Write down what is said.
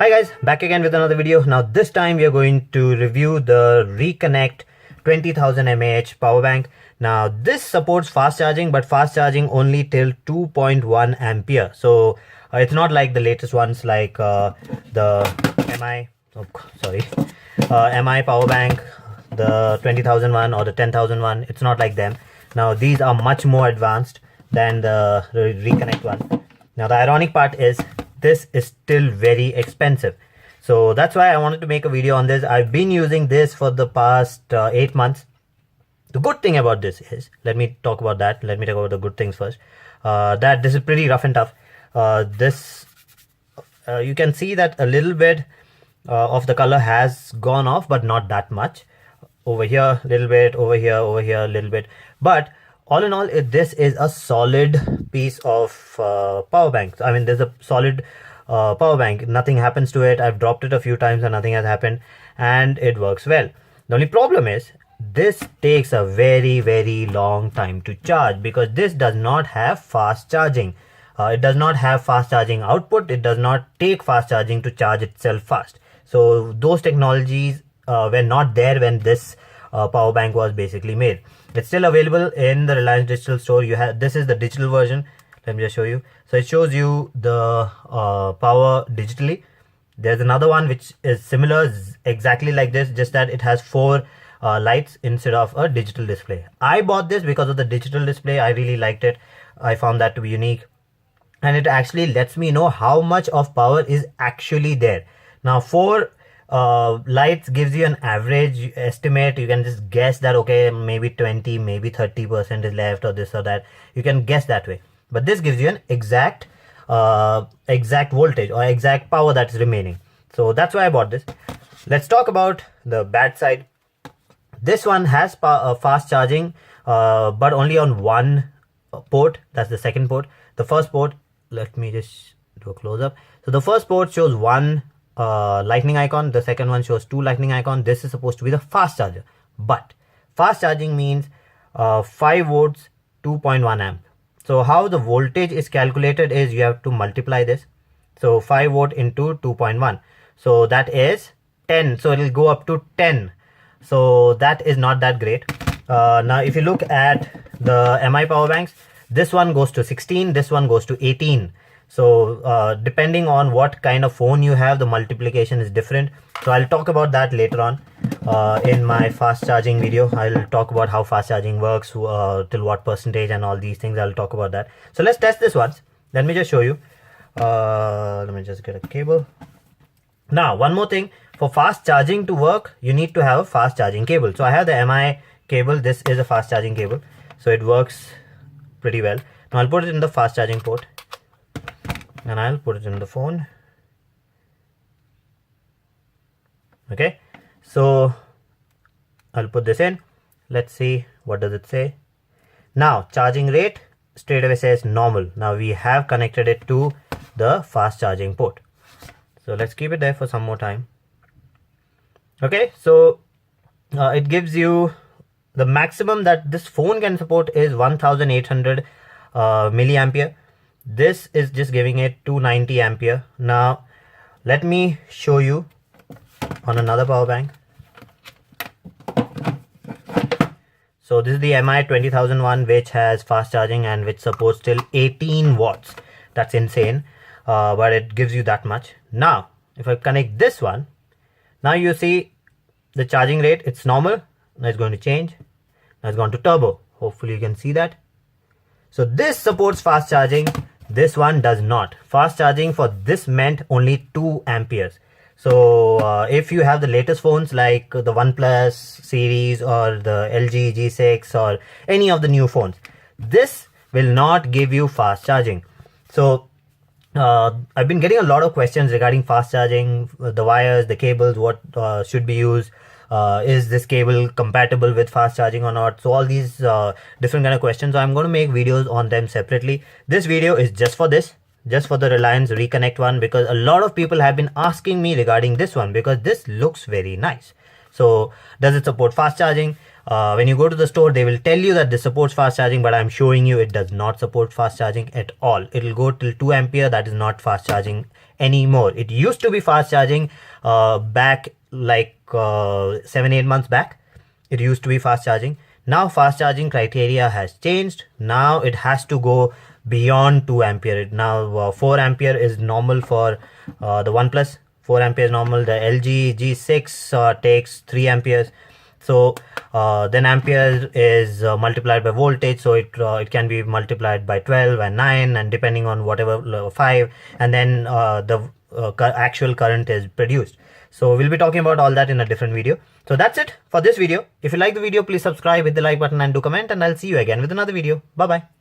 Hi guys, back again with another video. Now this time we are going to review the Reconnect 20,000 mAh power bank. Now this supports fast charging, but fast charging only till 2.1 ampere. So it's not like the latest ones like the MI power bank, the 20,000 one or the 10,000 one. It's not like them. Now these are much more advanced than the Reconnect one. Now the ironic part is this is still very expensive, so that's why I wanted to make a video on this. I've been using this for the past 8 months. The good thing about this is, let me talk about the good things first. That this is pretty rough and tough. You can see that a little bit of the color has gone off, but not that much. Over here a little bit, over here a little bit, but all in all, this is a solid piece of power bank. I mean, there's a solid power bank. Nothing happens to it. I've dropped it a few times and nothing has happened, and it works well. The only problem is this takes a very long time to charge, because this does not have fast charging. It does not have fast charging output. It does not take fast charging to charge itself fast. So those technologies were not there when this power bank was basically made. It's still available in the Reliance Digital store. This is the digital version. Let me just show you. So it shows you the power digitally. There's another one which is similar, exactly like this, just that it has 4 lights instead of a digital display. I bought this because of the digital display. I really liked it. I found that to be unique, and it actually lets me know how much of power is actually there. Now 4 lights gives you an average estimate. You can just guess that, okay, maybe 20, maybe 30% is left, or this or that. You can guess that way, but this gives you an exact voltage or exact power that's remaining. So that's why I bought this. Let's talk about the bad side. This one has fast charging, but only on one port. That's the second port. The first port, let me just do a close up. So the first port shows one lightning icon. The second one shows 2 lightning icon. This is supposed to be the fast charger, but fast charging means 5 volts, 2.1 amp. So how the voltage is calculated is you have to multiply this. So 5 volt into 2.1, so that is 10. So it will go up to 10. So that is not that great. Now if you look at the MI power banks, this one goes to 16, this one goes to 18. So depending on what kind of phone you have, the multiplication is different. So I'll talk about that later on in my fast charging video. I'll talk about how fast charging works, till what percentage, and all these things. I'll talk about that. So let's test this once. Let me just show you. Let me just get a cable. Now one more thing, for fast charging to work, you need to have a fast charging cable. So I have the MI cable. This is a fast charging cable, so it works pretty well. Now I'll put it in the fast charging port, and I'll put it in the phone. Okay, so I'll put this in. Let's see, what does it say? Now charging rate straight away says normal. Now we have connected it to the fast charging port, so let's keep it there for some more time. Okay, so it gives you the maximum that this phone can support is 1800 milliampere. This is just giving it 290 ampere. Now let me show you on another power bank. So this is the MI 20,000 one, which has fast charging and which supports till 18 watts. That's insane, but it gives you that much. Now if I connect this one, now you see the charging rate, it's normal. Now it's going to change. Now it's gone to turbo. Hopefully you can see that. So this supports fast charging, this one does not. Fast charging for this meant only 2 amperes. So if you have the latest phones like the OnePlus series or the LG G6 or any of the new phones, this will not give you fast charging. So I've been getting a lot of questions regarding fast charging, the wires, the cables, what should be used. Is this cable compatible with fast charging or not? So all these different kind of questions. So I'm going to make videos on them separately. This video is just for this, just for the Reliance Reconnect one, because a lot of people have been asking me regarding this one, because this looks very nice. So does it support fast charging? when you go to the store, they will tell you that this supports fast charging, but I'm showing you it does not support fast charging at all. It will go till 2 ampere. That is not fast charging anymore. It used to be fast charging back like 7-8 months back. It used to be fast charging. Now fast charging criteria has changed. Now it has to go beyond 2 ampere. Now 4 ampere is normal for the OnePlus. 4 ampere is normal. The LG G6 takes 3 amperes. So then ampere is multiplied by voltage, so it can be multiplied by 12 and 9, and depending on whatever 5, and then the actual current is produced. So we'll be talking about all that in a different video. So that's it for this video. If you like the video, please subscribe, hit the like button and do comment, and I'll see you again with another video. Bye bye.